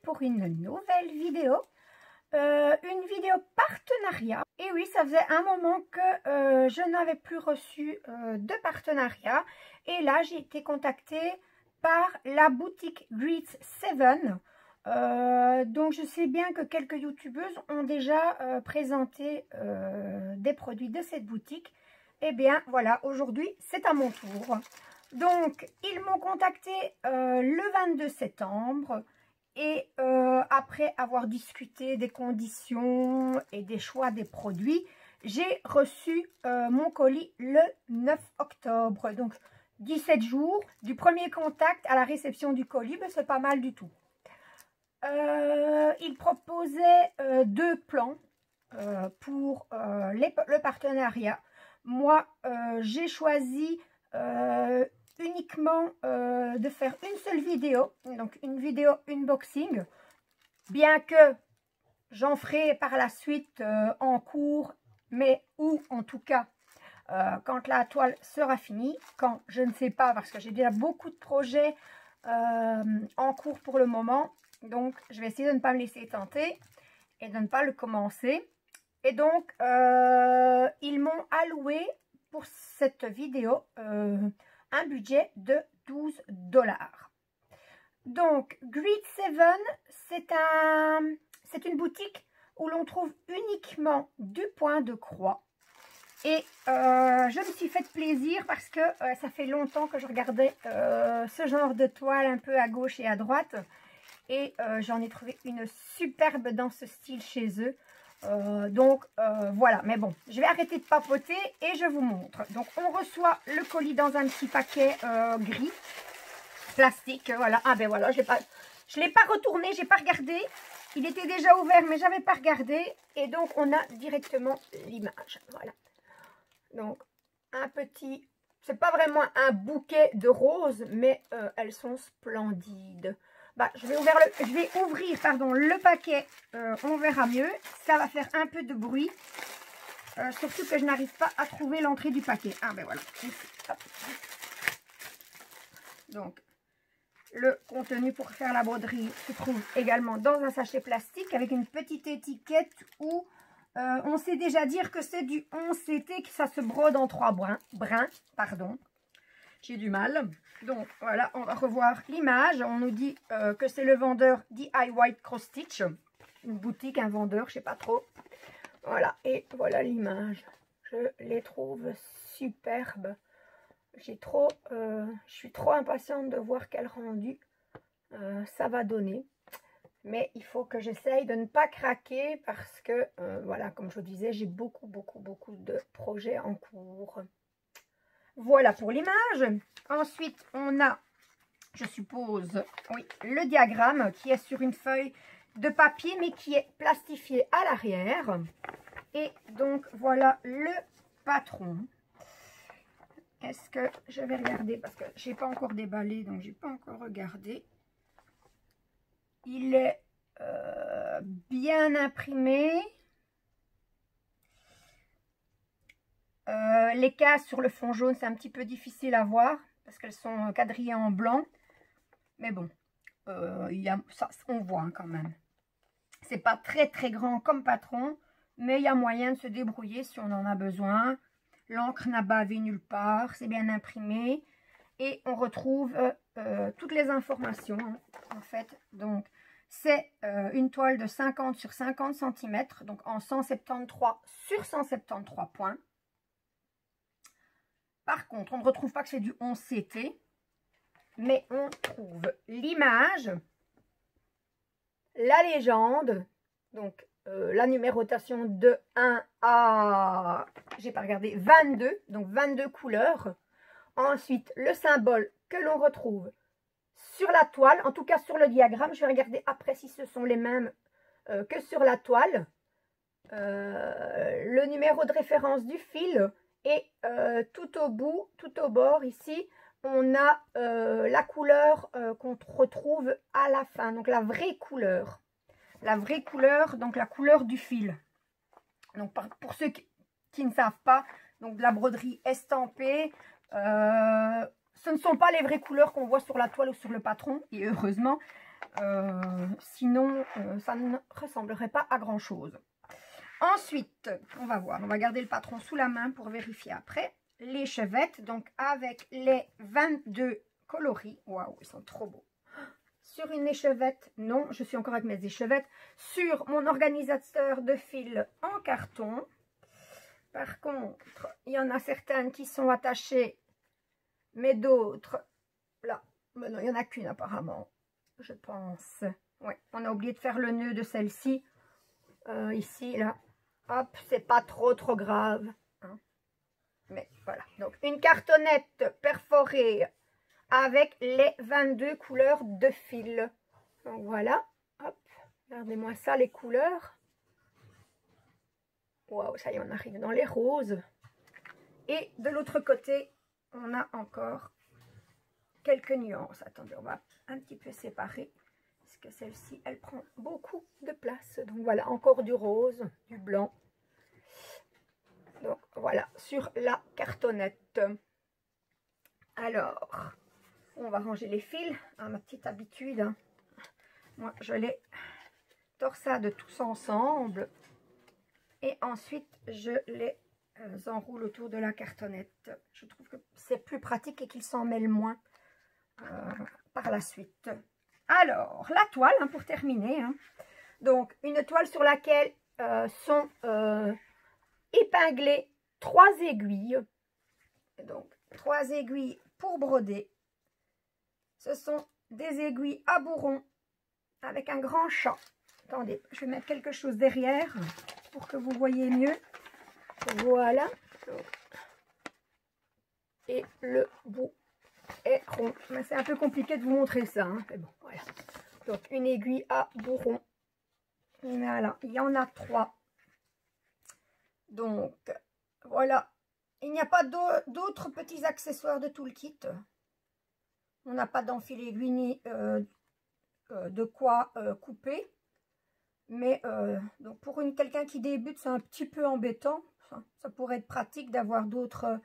pour une nouvelle vidéo. Une vidéo partenariat. Et oui, ça faisait un moment que je n'avais plus reçu de partenariat. Et là, j'ai été contactée par la boutique Greets 7. Donc, je sais bien que quelques youtubeuses ont déjà présenté des produits de cette boutique. Et bien, voilà, aujourd'hui, c'est à mon tour. Donc, ils m'ont contacté le 22 septembre. Et après avoir discuté des conditions et des choix des produits, j'ai reçu mon colis le 9 octobre. Donc, 17 jours du premier contact à la réception du colis, ben, c'est pas mal du tout. Il proposait deux plans pour le partenariat. Moi, j'ai choisi uniquement de faire une seule vidéo, donc une vidéo unboxing, bien que j'en ferai par la suite en cours, mais ou en tout cas quand la toile sera finie, quand je ne sais pas, parce que j'ai déjà beaucoup de projets en cours pour le moment, donc je vais essayer de ne pas me laisser tenter et de ne pas le commencer. Et donc ils m'ont alloué pour cette vidéo un budget de 12 $. Donc, Greets 7, c'est une boutique où l'on trouve uniquement du point de croix. Et je me suis fait plaisir parce que ça fait longtemps que je regardais ce genre de toile un peu à gauche et à droite. Et j'en ai trouvé une superbe dans ce style chez eux. Voilà, mais bon, je vais arrêter de papoter et je vous montre. Donc, on reçoit le colis dans un petit paquet gris, plastique, voilà. Ah ben voilà, je l'ai pas retourné, j'ai pas regardé. Il était déjà ouvert, mais j'avais pas regardé. Et donc, on a directement l'image, voilà. Donc, un petit, c'est pas vraiment un bouquet de roses, mais elles sont splendides. Bah, je vais ouvrir le paquet, on verra mieux. Ça va faire un peu de bruit. Surtout que je n'arrive pas à trouver l'entrée du paquet. Ah ben voilà. Ici, hop. Donc, le contenu pour faire la broderie se trouve également dans un sachet plastique avec une petite étiquette où on sait déjà dire que c'est du 11 CT, que ça se brode en 3 brins. Pardon. J'ai du mal. Donc voilà, on va revoir l'image. On nous dit que c'est le vendeur DIY Cross Stitch. Une boutique, un vendeur, je sais pas trop. Voilà, et voilà l'image. Je les trouve superbes. Je suis trop impatiente de voir quel rendu ça va donner. Mais il faut que j'essaye de ne pas craquer parce que, voilà, comme je vous disais, j'ai beaucoup de projets en cours. Voilà pour l'image. Ensuite, on a, je suppose, oui, le diagramme qui est sur une feuille de papier, mais qui est plastifié à l'arrière. Et donc, voilà le patron. Est-ce que je vais regarder, parce que je n'ai pas encore déballé, donc je n'ai pas encore regardé. Il est bien imprimé. Les cases sur le fond jaune, c'est un petit peu difficile à voir parce qu'elles sont quadrillées en blanc. Mais bon, ça, on voit hein, quand même. C'est pas très grand comme patron, mais il y a moyen de se débrouiller si on en a besoin. L'encre n'a bavé nulle part, c'est bien imprimé. Et on retrouve toutes les informations hein, en fait. Donc, c'est une toile de 50 sur 50 cm, donc en 173 sur 173 points. Par contre, on ne retrouve pas que c'est du 11 CT, mais on trouve l'image, la légende, donc la numérotation de 1 à, j'ai pas regardé, 22, donc 22 couleurs. Ensuite, le symbole que l'on retrouve sur la toile, en tout cas sur le diagramme. Je vais regarder après si ce sont les mêmes que sur la toile. Le numéro de référence du fil. Et tout au bout, tout au bord ici, on a la couleur qu'on retrouve à la fin. Donc la vraie couleur. La vraie couleur, donc la couleur du fil. Donc pour ceux qui ne savent pas, donc de la broderie estampée, ce ne sont pas les vraies couleurs qu'on voit sur la toile ou sur le patron, et heureusement. Sinon, ça ne ressemblerait pas à grand chose. Ensuite, on va voir. On va garder le patron sous la main pour vérifier après. L'échevette, donc avec les 22 coloris. Waouh, ils sont trop beaux. Sur une échevette, non, je suis encore avec mes échevettes. Sur mon organisateur de fil en carton. Par contre, il y en a certaines qui sont attachées, mais d'autres, là, mais non, il n'y en a qu'une apparemment, je pense. Oui, on a oublié de faire le nœud de celle-ci. Ici, là, hop, c'est pas trop grave. Hein. Mais voilà, donc une cartonnette perforée avec les 22 couleurs de fil. Donc voilà, hop, regardez-moi ça, les couleurs. Waouh, ça y est, on arrive dans les roses. Et de l'autre côté, on a encore quelques nuances. Attendez, on va un petit peu séparer. Parce que celle-ci, elle prend beaucoup de place. Donc voilà, encore du rose, du blanc. Donc voilà, sur la cartonnette. Alors, on va ranger les fils. À ma petite habitude, hein. Moi, je les torsade tous ensemble. Et ensuite, je les enroule autour de la cartonnette. Je trouve que c'est plus pratique et qu'ils s'en mêlent moins par la suite. Alors, la toile, hein, pour terminer. Hein. Donc, une toile sur laquelle sont épinglées 3 aiguilles. Donc, 3 aiguilles pour broder. Ce sont des aiguilles à bourron avec un grand champ. Attendez, je vais mettre quelque chose derrière pour que vous voyez mieux. Voilà. Et le bout est rond. Mais c'est un peu compliqué de vous montrer ça. Hein. Mais bon, voilà. Donc, une aiguille à bourron. Voilà. Il y en a 3. Donc, voilà. Il n'y a pas d'autres petits accessoires de tout le kit. On n'a pas d'enfil aiguille ni de quoi couper. Mais donc pour quelqu'un qui débute, c'est un petit peu embêtant. Ça pourrait être pratique d'avoir d'autres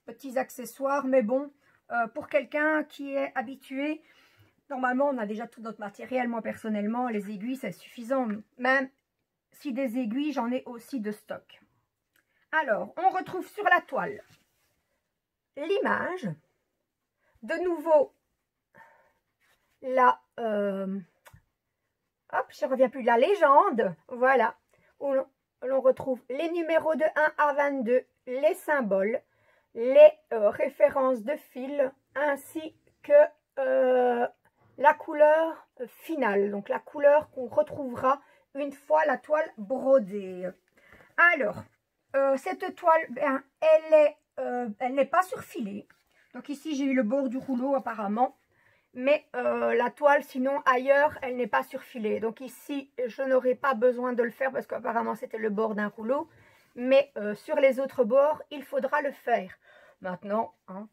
petits accessoires. Mais bon, pour quelqu'un qui est habitué, normalement, on a déjà tout notre matériel. Moi, personnellement, les aiguilles, c'est suffisant. Même si des aiguilles, j'en ai aussi de stock. Alors, on retrouve sur la toile l'image. De nouveau, la... hop, je ne reviens plus de la légende, voilà, où l'on retrouve les numéros de 1 à 22, les symboles, les références de fil, ainsi que la couleur finale, donc la couleur qu'on retrouvera une fois la toile brodée. Alors, cette toile, ben, elle n'est pas surfilée, donc ici j'ai eu le bord du rouleau apparemment. Mais la toile, sinon, ailleurs, elle n'est pas surfilée. Donc ici, je n'aurai pas besoin de le faire parce qu'apparemment, c'était le bord d'un rouleau. Mais sur les autres bords, il faudra le faire. Maintenant, hein,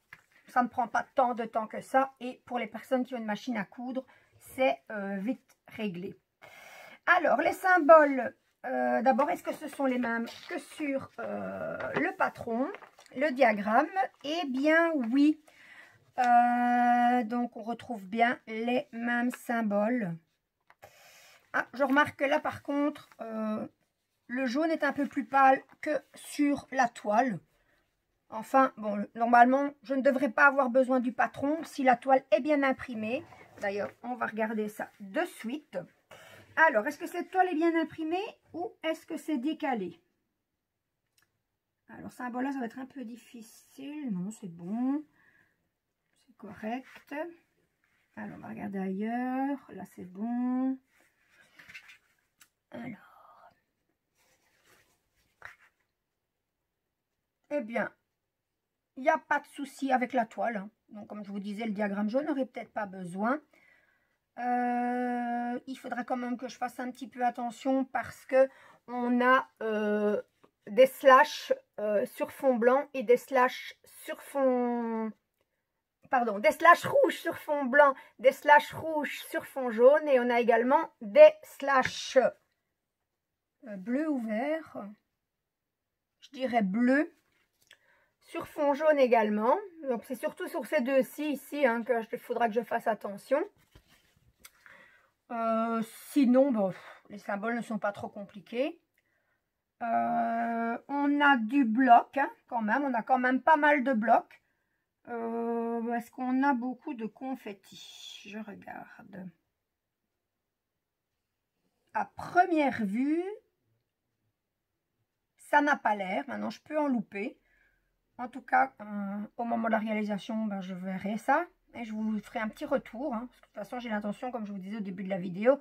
ça ne prend pas tant de temps que ça. Et pour les personnes qui ont une machine à coudre, c'est vite réglé. Alors, les symboles, d'abord, est-ce que ce sont les mêmes que sur le patron, le diagramme? Eh bien, oui. Donc on retrouve bien les mêmes symboles. Ah, je remarque que là par contre le jaune est un peu plus pâle que sur la toile. Enfin bon, normalement je ne devrais pas avoir besoin du patron si la toile est bien imprimée. D'ailleurs on va regarder ça de suite. Alors est-ce que cette toile est bien imprimée ou est-ce que c'est décalé? Alors ça là ça va être un peu difficile. Non, c'est bon. Correct. Alors, on va regarder ailleurs. Là, c'est bon. Alors. Eh bien, il n'y a pas de souci avec la toile. Hein. Donc, comme je vous disais, le diagramme, je n'aurai peut-être pas besoin. Il faudra quand même que je fasse un petit peu attention parce que on a des slashes sur fond blanc et des slashes sur fond... Pardon, des slashes rouges sur fond blanc, des slashes rouges sur fond jaune et on a également des slashes bleu ou vert, je dirais bleu, sur fond jaune également. Donc c'est surtout sur ces deux-ci ici hein, qu'il faudra que je fasse attention. Sinon, bon, les symboles ne sont pas trop compliqués. On a du bloc, hein, quand même. On a quand même pas mal de blocs. Est-ce qu'on a beaucoup de confettis? Je regarde. À première vue, ça n'a pas l'air. Maintenant, je peux en louper. En tout cas, au moment de la réalisation, ben, je verrai ça. Et je vous ferai un petit retour. Hein, parce que de toute façon, j'ai l'intention, comme je vous disais au début de la vidéo,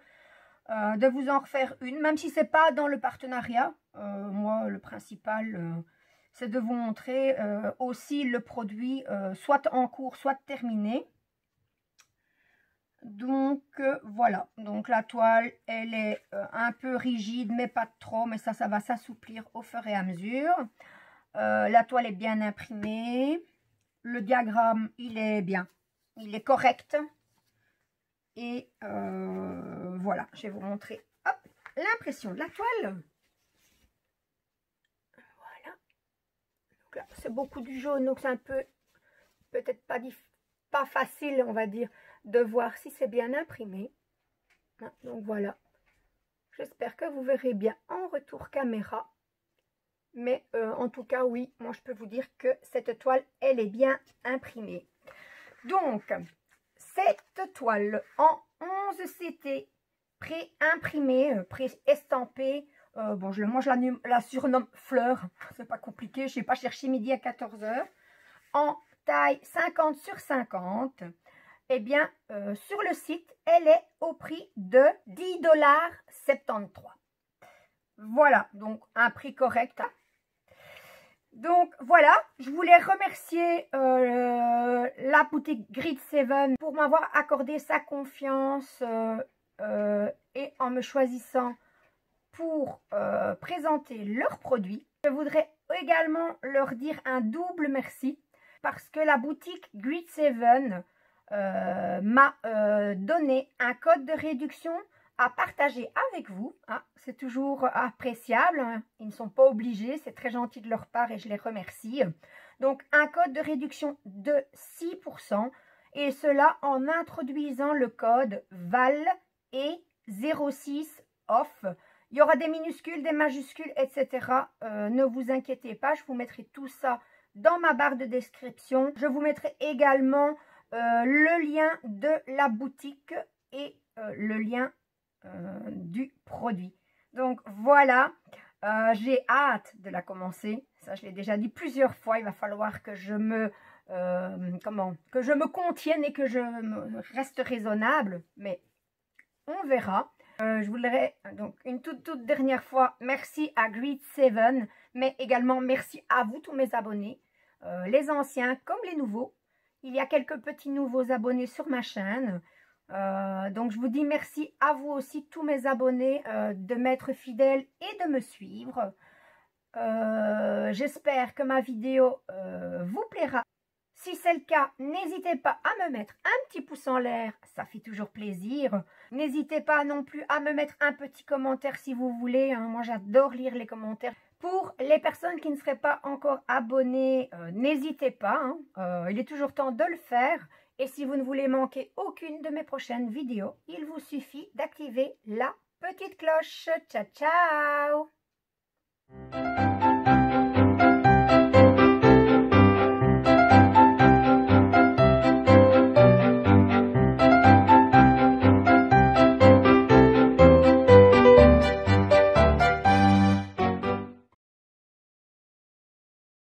de vous en refaire une. Même si ce n'est pas dans le partenariat. Moi, le principal, c'est de vous montrer aussi le produit, soit en cours, soit terminé. Donc voilà, donc la toile elle est un peu rigide mais pas trop, mais ça va s'assouplir au fur et à mesure. La toile est bien imprimée, le diagramme il est bien, il est correct. Et voilà, je vais vous montrer l'impression de la toile. Voilà, donc là c'est beaucoup du jaune, donc c'est un peu peut-être pas facile on va dire de voir si c'est bien imprimé. Donc voilà, j'espère que vous verrez bien en retour caméra, mais en tout cas oui, moi je peux vous dire que cette toile elle est bien imprimée. Donc cette toile en 11 CT pré-imprimée, pré-estampée, bon moi je la surnomme fleur, c'est pas compliqué, je n'ai pas cherché midi à 14 h, en taille 50 sur 50. Eh bien, sur le site, elle est au prix de 10,73 $. Voilà, donc un prix correct. Donc voilà, je voulais remercier la boutique Grid 7 pour m'avoir accordé sa confiance et en me choisissant pour présenter leurs produits. Je voudrais également leur dire un double merci parce que la boutique Grid 7 m'a donné un code de réduction à partager avec vous. C'est toujours appréciable, hein. Ils ne sont pas obligés, c'est très gentil de leur part et je les remercie. Donc un code de réduction de 6% et cela en introduisant le code VAL et 06 OFF. Il y aura des minuscules, des majuscules, etc. Ne vous inquiétez pas, je vous mettrai tout ça dans ma barre de description. Je vous mettrai également le lien de la boutique et le lien du produit. Donc voilà, j'ai hâte de la commencer. Ça, je l'ai déjà dit plusieurs fois. Il va falloir que je me contienne et que je reste raisonnable. Mais on verra. Je voudrais donc une toute dernière fois merci à Grid 7, mais également merci à vous tous mes abonnés, les anciens comme les nouveaux. Il y a quelques petits nouveaux abonnés sur ma chaîne. Donc je vous dis merci à vous aussi tous mes abonnés de m'être fidèles et de me suivre. J'espère que ma vidéo vous plaira. Si c'est le cas, n'hésitez pas à me mettre un petit pouce en l'air, ça fait toujours plaisir. N'hésitez pas non plus à me mettre un petit commentaire si vous voulez, hein. Moi j'adore lire les commentaires. Pour les personnes qui ne seraient pas encore abonnées, n'hésitez pas, hein. Il est toujours temps de le faire. Et si vous ne voulez manquer aucune de mes prochaines vidéos, il vous suffit d'activer la petite cloche. Ciao, ciao!